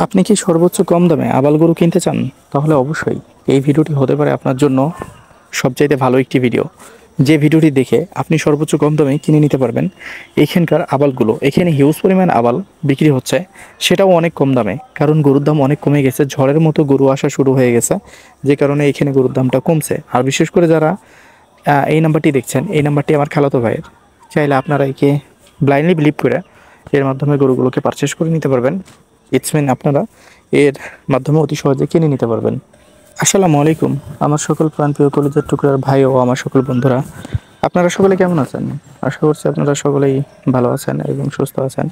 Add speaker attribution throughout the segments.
Speaker 1: আপনি কি সর্বোচ্চ কম দামে আবাল গরু কিনতে চান? তাহলে অবশ্যই এই ভিডিওটি হতে পারে আপনার জন্য সবচাইতে ভালো একটি ভিডিও। যে ভিডিওটি দেখে আপনি সর্বোচ্চ কম দামে কিনে নিতে পারবেন এখানকার আবালগুলো। এখানে হিউজ পরিমাণ আবাল বিক্রি হচ্ছে, সেটাও অনেক কম দামে, কারণ গরুর দাম অনেক কমে গেছে। ঝড়ের মতো গরু আসা শুরু হয়ে গেছে, যে কারণে এখানে গরুর দামটা কমছে। আর বিশেষ করে যারা এই নাম্বারটি দেখছেন, এই নাম্বারটি আমার খালাতো ভাইয়ের। চাইলে আপনারা একে ব্লাইন্ডলি বিলিভ করে এর মাধ্যমে গরুগুলোকে পারচেস করে নিতে পারবেন। ইটস মিন আপনারা এর মাধ্যমে অতি সহজে কিনে নিতে পারবেন। আসসালামু আলাইকুম আমার সকল প্রাণপ্রিয় কলেজের টুকরার ভাই ও আমার সকল বন্ধুরা, আপনারা সকলে কেমন আছেন? আশা করছি আপনারা সকলেই ভালো আছেন এবং সুস্থ আছেন।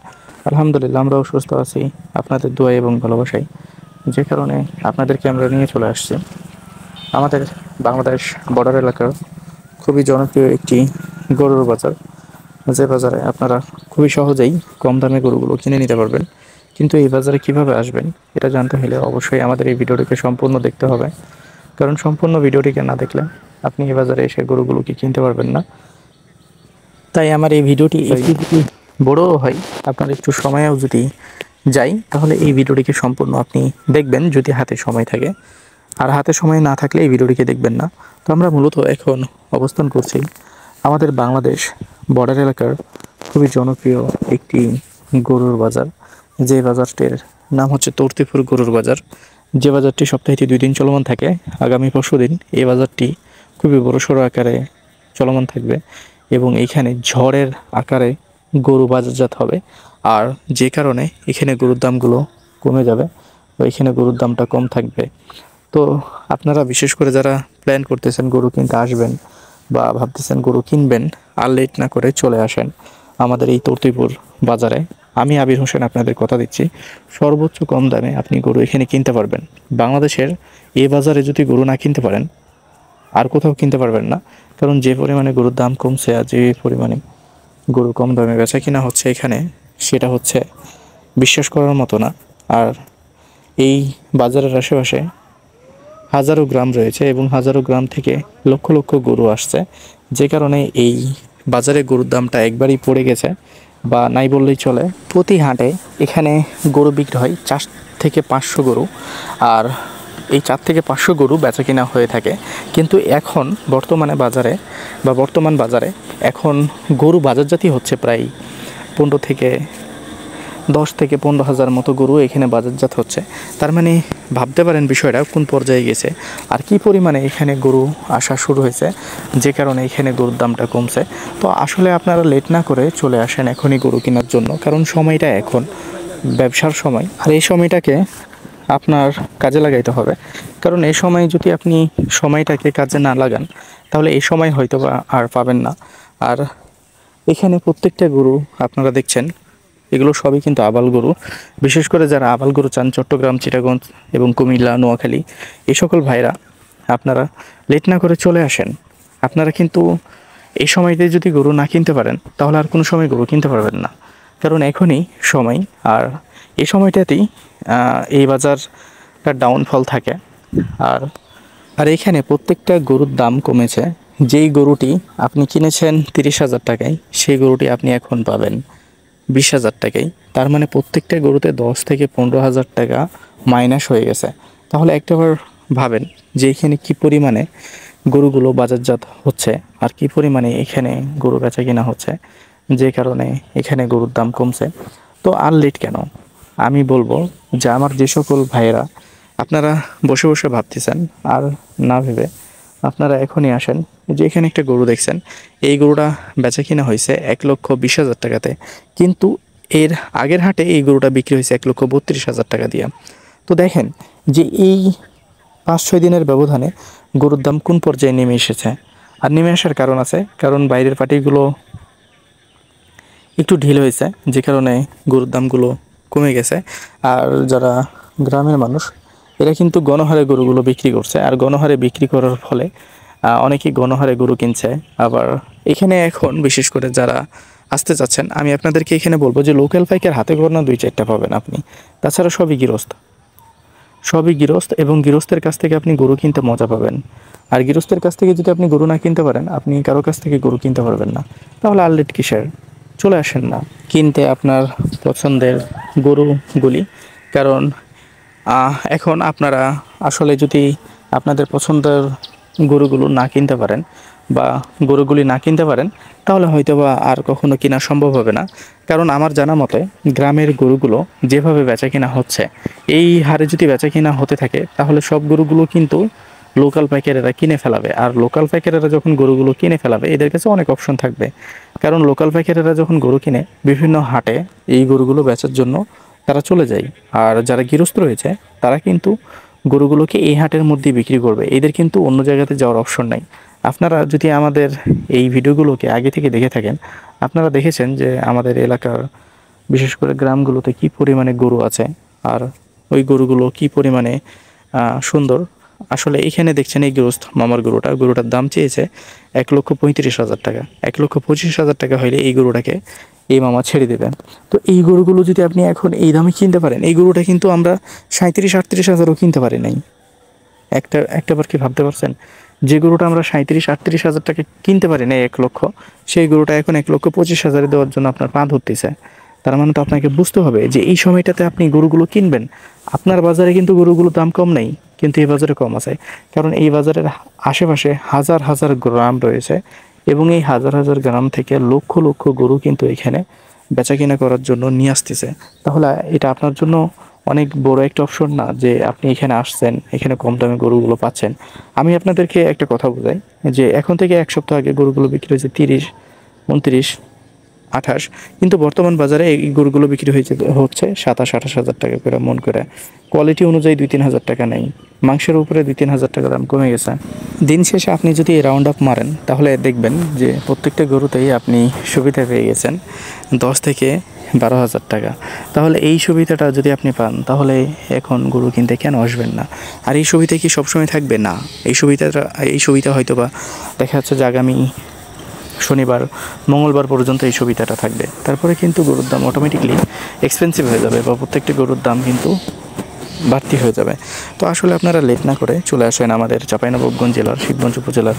Speaker 1: আলহামদুলিল্লাহ, আমরাও সুস্থ আছি আপনাদের দোয়া এবং ভালোবাসায়, যে কারণে আপনাদেরকে আমরা নিয়ে চলে আসছি আমাদের বাংলাদেশ বর্ডার এলাকার খুবই জনপ্রিয় একটি গরুর বাজার, যে বাজারে আপনারা খুবই সহজেই কম দামে গরুগুলো কিনে নিতে পারবেন। কিন্তু এই বাজারে কিভাবে আসবেন এটা জানতে হলে অবশ্যই আমাদের এই ভিডিওটিকে সম্পূর্ণ দেখতে হবে, কারণ সম্পূর্ণ ভিডিওটিকে না দেখলে আপনি এই বাজারে এসে গরুগুলোকে কিনতে পারবেন না। তাই আমার এই ভিডিওটি একটু যদি বড়ও হয়, আপনার একটু সময়েও যদি যাই, তাহলে এই ভিডিওটিকে সম্পূর্ণ আপনি দেখবেন যদি হাতে সময় থাকে। আর হাতে সময় না থাকলে এই ভিডিওটিকে দেখবেন না। তো আমরা মূলত এখন অবস্থান করছি আমাদের বাংলাদেশ বর্ডার এলাকার খুবই জনপ্রিয় একটি গরুর বাজার, যে বাজারটির নাম হচ্ছে তর্তিপুর গরুর বাজার। যে বাজারটি সপ্তাহে 2 দিন চলমান থাকে। আগামী পরশুদিন এই বাজারটি খুবই বড়সড় আকারে চলমান থাকবে এবং এইখানে ঝড়ের আকারে গরু বাজারজাত হবে। আর যে কারণে এখানে গরুর দামগুলো কমে যাবে, তো এখানে গরুর দামটা কম থাকবে। তো আপনারা বিশেষ করে যারা প্ল্যান করতেছেন গরু কিনতে আসবেন বা ভাবতেছেন গরু কিনবেন, আর লেট না করে চলে আসেন আমাদের এই তর্তিপুর বাজারে। আমি আবির হোসেন আপনাদের কথা দিচ্ছি, সর্বোচ্চ কম দামে আপনি গরু এখানে কিনতে পারবেন। বাংলাদেশের এই বাজারে যদি গরু না কিনতে পারেন আর কোথাও কিনতে পারবেন না, কারণ যে পরিমাণে গরুর দাম কমছে আর যে পরিমাণে গরু কম দামে বেচা কিনা হচ্ছে এখানে, সেটা হচ্ছে বিশ্বাস করার মতো না। আর এই বাজারের আশেপাশে হাজারো গ্রাম রয়েছে এবং হাজারো গ্রাম থেকে লক্ষ লক্ষ গরু আসছে, যে কারণে এই বাজারে গরুর দামটা একবারই পড়ে গেছে বা নাই বললেই চলে। প্রতি হাটে এখানে গরু বিক্রি হয় 4 থেকে 500 গরু, আর এই 4 থেকে 500 গরু বেচা কিনা হয়ে থাকে। কিন্তু এখন বর্তমান বাজারে এখন গরু বাজারজাতি হচ্ছে প্রায় 10 থেকে 15 হাজার মতো গরু এখানে বাজারজাত হচ্ছে। তার মানে ভাবতে পারেন বিষয়টা কোন পর্যায়ে গেছে আর কি পরিমাণে এখানে গরু আসা শুরু হয়েছে, যে কারণে এখানে গরুর দামটা কমছে। তো আসলে আপনারা লেট না করে চলে আসেন এখনই গরু কেনার জন্য, কারণ সময়টা এখন ব্যবসার সময়। আর এই সময়টাকে আপনার কাজে লাগাইতে হবে, কারণ এই সময় যদি আপনি সময়টাকে কাজে না লাগান তাহলে এই সময় হয়তো বা আর পাবেন না। আর এখানে প্রত্যেকটা গরু আপনারা দেখছেন, এগুলো সবই কিন্তু আবাল গরু। বিশেষ করে যারা আবাল গরু চান চট্টগ্রাম, চিটাগঞ্জ এবং কুমিল্লা, নোয়াখালী, এই সকল ভাইরা আপনারা লেট না করে চলে আসেন। আপনারা কিন্তু এই সময়তে যদি গরু না কিনতে পারেন তাহলে আর কোনো সময় গরু কিনতে পারবেন না, কারণ এখনই সময়। আর এই সময়টাতেই এই বাজারটা ডাউনফল থাকে। আর আর এখানে প্রত্যেকটা গরুর দাম কমেছে। যেই গরুটি আপনি কিনেছেন 30,000 টাকায়, সেই গরুটি আপনি এখন পাবেন 20,000 টাকায়। তার মানে প্রত্যেকটা গরুতে 10 থেকে 15,000 টাকা মাইনাস হয়ে গেছে। তাহলে একটাবার ভাবেন যে এখানে কী পরিমাণে গরুগুলো বাজারজাত হচ্ছে আর কী পরিমাণে এখানে গরু বেচা কিনা হচ্ছে, যে কারণে এখানে গরুর দাম কমছে। তো আর লেট কেন? আমি বলবো যে আমার যে সকল ভাইয়েরা আপনারা বসে বসে ভাবতেছেন, আর না ভেবে আপনারা এখনই আসেন। যে এখানে একটা গরু দেখছেন, এই গরুটা বেচা কিনা হয়েছে 1,20,000 টাকাতে, কিন্তু এর আগের হাটে এই গরুটা বিক্রি হয়েছে 1,32,000 টাকা দিয়ে। তো দেখেন যে এই 5-6 দিনের ব্যবধানে গরুর দাম কোন পর্যায়ে নেমে এসেছে। আর নেমে আসার কারণ আছে, কারণ বাইরের পার্টিগুলো একটু ঢিল হয়েছে, যে কারণে গরুর দামগুলো কমে গেছে। আর যারা গ্রামের মানুষ, এরা কিন্তু গণহারে গরুগুলো বিক্রি করছে, আর গণহারে বিক্রি করার ফলে অনেকেই গণহারে গরু কিনছে। আবার এখানে এখন বিশেষ করে যারা আসতে চাচ্ছেন, আমি আপনাদেরকে এখানে বলবো যে লোকাল পাইকার হাতে গোনা 2-4টা পাবেন আপনি, তাছাড়া সবই গৃহস্থ এবং গৃহস্থের কাছ থেকে আপনি গরু কিনতে মজা পাবেন। আর গৃহস্থের কাছ থেকে যদি আপনি গরু না কিনতে পারেন, আপনি কারো কাছ থেকে গরু কিনতে পারবেন না। তাহলে আর লেট কিসের? চলে আসেন না কিনতে আপনার পছন্দের গরুগুলি, কারণ এখন আপনারা আসলে যদি আপনাদের পছন্দের গরুগুলো না কিনতে পারেন বা গরুগুলি না কিনতে পারেন, তাহলে হয়তো বা আর কখনো কেনা সম্ভব হবে না। কারণ আমার জানা মতে গ্রামের গরুগুলো যেভাবে বেচা কিনা হচ্ছে, এই হারে যদি বেচা কিনা হতে থাকে তাহলে সব গরুগুলো কিন্তু লোকাল পাইকারেরা কিনে ফেলাবে। আর লোকাল পাইকারেরা যখন গরুগুলো কিনে ফেলাবে, এদের কাছে অনেক অপশন থাকবে। কারণ লোকাল পাইকারেরা যখন গরু কিনে বিভিন্ন হাটে এই গরুগুলো বেচার জন্য তারা চলে যায়। আর যারা গৃহস্থ রয়েছে তারা কিন্তু গরুগুলোকে এই হাটের মধ্যেই বিক্রি করবে, এদের কিন্তু অন্য জায়গাতে যাওয়ার অপশন নাই। আপনারা যদি আমাদের এই ভিডিওগুলোকে আগে থেকে দেখে থাকেন, আপনারা দেখেছেন যে আমাদের এলাকার বিশেষ করে গ্রামগুলোতে কি পরিমাণে গরু আছে আর ওই গরুগুলো কি পরিমাণে সুন্দর। আসলে এখানে দেখছেন এই গৃহস্থ মামার গরুটার দাম চেয়েছে 1,35,000 টাকা। 1,25,000 টাকা হইলে এই গরুটাকে এই মামা ছেড়ে দেবেন। তো এই গরুগুলো যদি আপনি এখন এই দামে কিনতে পারেন, এই গরুটা কিন্তু আমরা 37-38 হাজারও কিনতে পারি নাই। একটাবার কি ভাবতে পারছেন? যে গরুটা আমরা 37-38 হাজার টাকা কিনতে পারি না 1 লক্ষ, সেই গরুটা এখন 1,25,000 দেওয়ার জন্য আপনার পা ধরতেছে। তার মানে তো আপনাকে বুঝতে হবে যে এই সময়টাতে আপনি গরুগুলো কিনবেন, আপনার বাজারে কিন্তু গরুগুলোর দাম কম নেই, কিন্তু এই বাজারে কম আছে। কারণ এই বাজারের আশেপাশে হাজার হাজার গ্রাম রয়েছে এবং এই হাজার হাজার গ্রাম থেকে লক্ষ লক্ষ গরু কিন্তু এখানে বেচা কিনা করার জন্য নিয়ে আসতেছে। তাহলে এটা আপনার জন্য অনেক বড় একটা অপশন না যে আপনি এখানে আসছেন, এখানে কম দামে গরুগুলো পাচ্ছেন। আমি আপনাদেরকে একটা কথা বোঝাই যে এখন থেকে 1 সপ্তাহ আগে গরুগুলো বিক্রি হয়েছে 30, 29, 28, কিন্তু বর্তমান বাজারে এই গরুগুলো বিক্রি হচ্ছে 27-28 হাজার টাকা করে মন করে। কোয়ালিটি অনুযায়ী 2-3 হাজার টাকা নেই, মাংসের উপরে 2-3 হাজার টাকা দাম কমে গেছে। দিন শেষে আপনি যদি রাউন্ড আপ মারেন তাহলে দেখবেন যে প্রত্যেকটা গরুতেই আপনি সুবিধা পেয়ে গেছেন 10-12 হাজার টাকা। তাহলে এই সুবিধাটা যদি আপনি পান তাহলে এখন গরু কিনতে কেন আসবেন না? আর এই সুবিধা কি সবসময় থাকবে? না, এই সুবিধা হয়তো বা দেখা যাচ্ছে যে আগামী শনিবার মঙ্গলবার পর্যন্ত এই সুবিধাটা থাকবে। তারপরে কিন্তু গরুর দাম অটোমেটিকলি এক্সপেন্সিভ হয়ে যাবে বা প্রত্যেকটি গরুর দাম কিন্তু বাড়তি হয়ে যাবে। তো আসলে আপনারা লেট না করে চলে আসেন আমাদের চাঁপাইনবাবগঞ্জ জেলার শিবগঞ্জ উপজেলার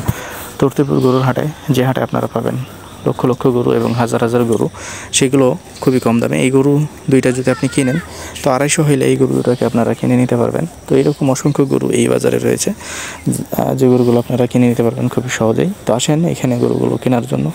Speaker 1: তর্তিপুর গরুর হাটে, যে হাটে আপনারা পাবেন লক্ষ লক্ষ গরু এবং হাজার হাজার গরু, সেগুলো খুবই কম দামে। এই গরু দুইটা যদি আপনি কিনেন তো 250 হইলে এই গরু দুটাকে আপনারা কিনে নিতে পারবেন। তো এরকম অসংখ্য গরু এই বাজারে রয়েছে, যে গরুগুলো আপনারা কিনে নিতে পারবেন খুবই সহজেই। তো আসেন এখানে গরুগুলো কেনার জন্য।